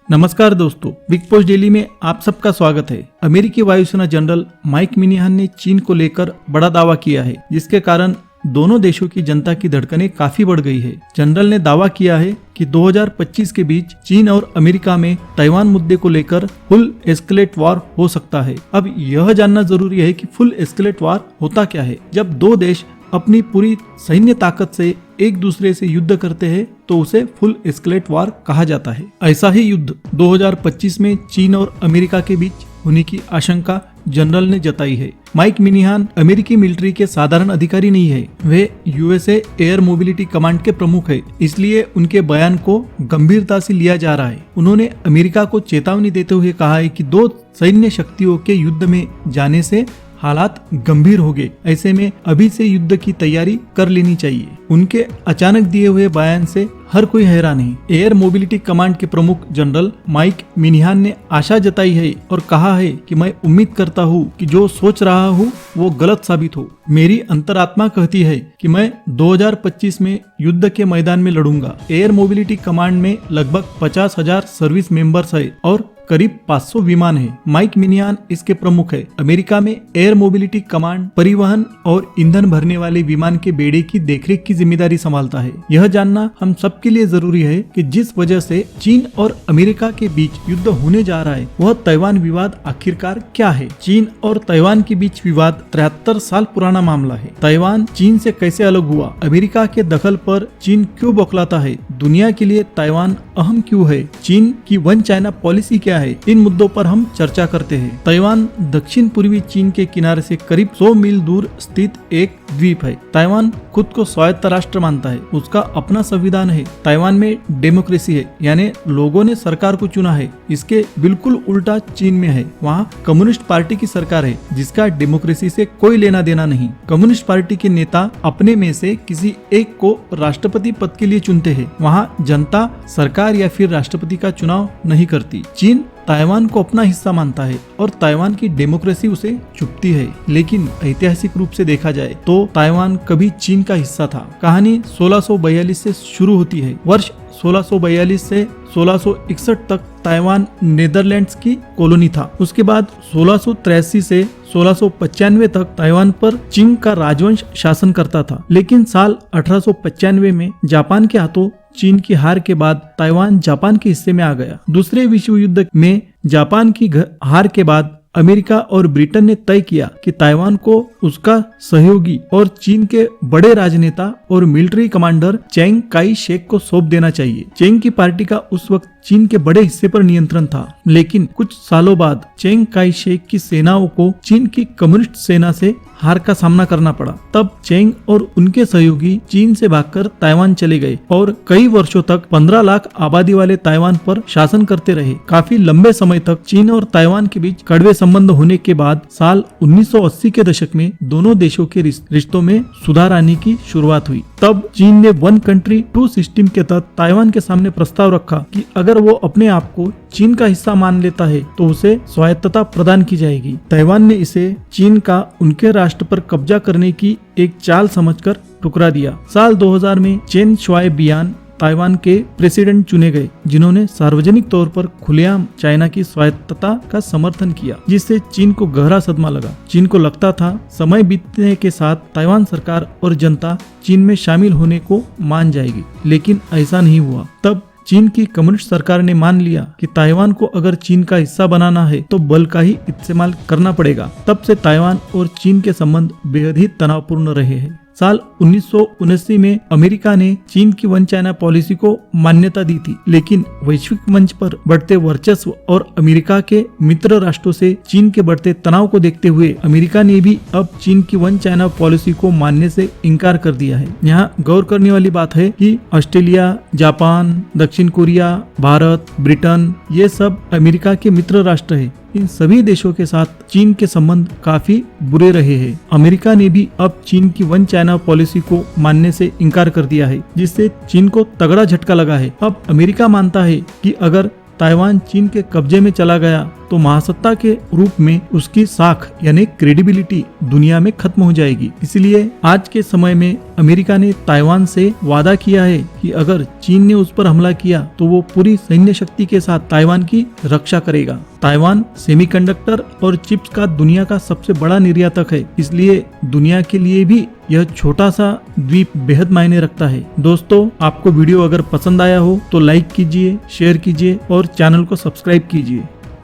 नमस्कार दोस्तों, big post daily में आप सबका स्वागत है। अमेरिकी वायुसेना जनरल माइक मिनिहान ने चीन को लेकर बड़ा दावा किया है, जिसके कारण दोनों देशों की जनता की धड़कनें काफी बढ़ गई है। जनरल ने दावा किया है कि 2025 के बीच चीन और अमेरिका में ताइवान मुद्दे को लेकर फुल एस्केलेट वॉर हो सकता है। अब यह जानना जरूरी है कि फुल एस्केलेट वॉर होता क्या है। जब दो देश अपनी पूरी सैन्य ताकत से एक दूसरे से युद्ध करते हैं तो उसे फुल एस्केलेट वॉर कहा जाता है। ऐसा ही युद्ध 2025 में चीन और अमेरिका के बीच होने की आशंका जनरल ने जताई है। माइक मिनिहान अमेरिकी मिलिट्री के साधारण अधिकारी नहीं है, वे यूएसए एयर मोबिलिटी कमांड के प्रमुख है, इसलिए उनके बयान को गंभीरता से लिया जा रहा है। उन्होंने अमेरिका को चेतावनी देते हुए कहा है कि दो सैन्य शक्तियों के युद्ध में जाने से हालात गंभीर हो गए, ऐसे में अभी से युद्ध की तैयारी कर लेनी चाहिए। उनके अचानक दिए हुए बयान से हर कोई हैरान है। एयर मोबिलिटी कमांड के प्रमुख जनरल माइक मिनिहान ने आशा जताई है और कहा है कि मैं उम्मीद करता हूँ कि जो सोच रहा हूँ वो गलत साबित हो। मेरी अंतरात्मा कहती है कि मैं 2025 में युद्ध के मैदान में लड़ूंगा। एयर मोबिलिटी कमांड में लगभग 50,000 सर्विस मेंबर्स है और करीब 500 विमान है। माइक मिनिहान इसके प्रमुख है। अमेरिका में एयर मोबिलिटी कमांड परिवहन और ईंधन भरने वाले विमान के बेड़े की देखरेख की जिम्मेदारी संभालता है। यह जानना हम सबके लिए जरूरी है कि जिस वजह से चीन और अमेरिका के बीच युद्ध होने जा रहा है वह ताइवान विवाद आखिरकार क्या है। चीन और ताइवान के बीच विवाद 73 साल पुराना मामला है। ताइवान चीन से कैसे अलग हुआ, अमेरिका के दखल पर चीन क्यों बौखलाता है, दुनिया के लिए ताइवान अहम क्यों है, चीन की वन चाइना पॉलिसी क्या है, इन मुद्दों पर हम चर्चा करते हैं। ताइवान दक्षिण पूर्वी चीन के किनारे से करीब 100 मील दूर स्थित एक द्वीप है। ताइवान खुद को स्वायत्त राष्ट्र मानता है, उसका अपना संविधान है। ताइवान में डेमोक्रेसी है, यानी लोगों ने सरकार को चुना है। इसके बिल्कुल उल्टा चीन में है, वहाँ कम्युनिस्ट पार्टी की सरकार है जिसका डेमोक्रेसी से कोई लेना देना नहीं। कम्युनिस्ट पार्टी के नेता अपने में से किसी एक को राष्ट्रपति पद के लिए चुनते हैं, वहाँ जनता सरकार या फिर राष्ट्रपति का चुनाव नहीं करती। चीन ताइवान को अपना हिस्सा मानता है और ताइवान की डेमोक्रेसी उसे चुभती है, लेकिन ऐतिहासिक रूप से देखा जाए तो ताइवान कभी चीन का हिस्सा था। कहानी 1642 से शुरू होती है। वर्ष 1642 से 1661 तक ताइवान नेदरलैंड्स की कॉलोनी था। उसके बाद 1683 से 1695 तक ताइवान पर चिंग का राजवंश शासन करता था, लेकिन साल 1895 में जापान के हाथों चीन की हार के बाद ताइवान जापान के हिस्से में आ गया। दूसरे विश्व युद्ध में जापान की हार के बाद अमेरिका और ब्रिटेन ने तय किया कि ताइवान को उसका सहयोगी और चीन के बड़े राजनेता और military commander Chiang Kai Shek को सौंप देना चाहिए। चेंग की पार्टी का उस वक्त चीन के बड़े हिस्से पर नियंत्रण था, लेकिन कुछ सालों बाद चेंग काई शेक की सेनाओं को चीन की कम्युनिस्ट सेना से हार का सामना करना पड़ा। तब चेंग और उनके सहयोगी चीन से भागकर ताइवान चले गए और कई वर्षों तक 15 लाख आबादी वाले ताइवान पर शासन करते रहे। काफी लंबे समय तक चीन और ताइवान के बीच कड़वे संबंध होने के बाद साल 1980 के दशक में दोनों देशों के रिश्तों में सुधार आने की शुरुआत हुई। तब चीन ने वन कंट्री टू सिस्टम के तहत ताइवान के सामने प्रस्ताव रखा कि अगर वो अपने आप को चीन का हिस्सा मान लेता है तो उसे स्वायत्तता प्रदान की जाएगी। ताइवान ने इसे चीन का उनके राष्ट्र पर कब्जा करने की एक चाल समझकर ठुकरा दिया। साल 2000 में चेन शुआई बियान ताइवान के प्रेसिडेंट चुने गए, जिन्होंने सार्वजनिक तौर पर खुलेआम चाइना की स्वायत्तता का समर्थन किया, जिससे चीन को गहरा सदमा लगा। चीन को लगता था समय बीतने के साथ ताइवान सरकार और जनता चीन में शामिल होने को मान जाएगी, लेकिन ऐसा नहीं हुआ। तब चीन की कम्युनिस्ट सरकार ने मान लिया कि ताइवान को अगर चीन का हिस्सा बनाना है तो बल का ही इस्तेमाल करना पड़ेगा। तब से ताइवान और चीन के संबंध बेहद ही तनावपूर्ण रहे हैं। साल 1979 में अमेरिका ने चीन की वन चाइना पॉलिसी को मान्यता दी थी, लेकिन वैश्विक मंच पर बढ़ते वर्चस्व और अमेरिका के मित्र राष्ट्रों से चीन के बढ़ते तनाव को देखते हुए अमेरिका ने भी अब चीन की वन चाइना पॉलिसी को मानने से इनकार कर दिया है। यहाँ गौर करने वाली बात है कि ऑस्ट्रेलिया, जापान, दक्षिण कोरिया, भारत, ब्रिटेन ये सब अमेरिका के मित्र राष्ट्र है। इन सभी देशों के साथ चीन के संबंध काफी बुरे रहे हैं। अमेरिका ने भी अब चीन की वन चाइना पॉलिसी को मानने से इनकार कर दिया है, जिससे चीन को तगड़ा झटका लगा है। अब अमेरिका मानता है कि अगर ताइवान चीन के कब्जे में चला गया तो तो महासत्ता के रूप में उसकी साख यानी क्रेडिबिलिटी दुनिया में खत्म हो जाएगी। इसलिए आज के समय में अमेरिका ने ताइवान से वादा किया है कि अगर चीन ने उस पर हमला किया तो वो पूरी सैन्य शक्ति के साथ ताइवान की रक्षा करेगा। ताइवान सेमीकंडक्टर और चिप्स का दुनिया का सबसे बड़ा निर्यातक है, इसलिए दुनिया के लिए भी यह छोटा सा द्वीप बेहद मायने रखता है। दोस्तों, आपको वीडियो अगर पसंद आया हो तो लाइक कीजिए, शेयर कीजिए और चैनल को सब्सक्राइब कीजिए।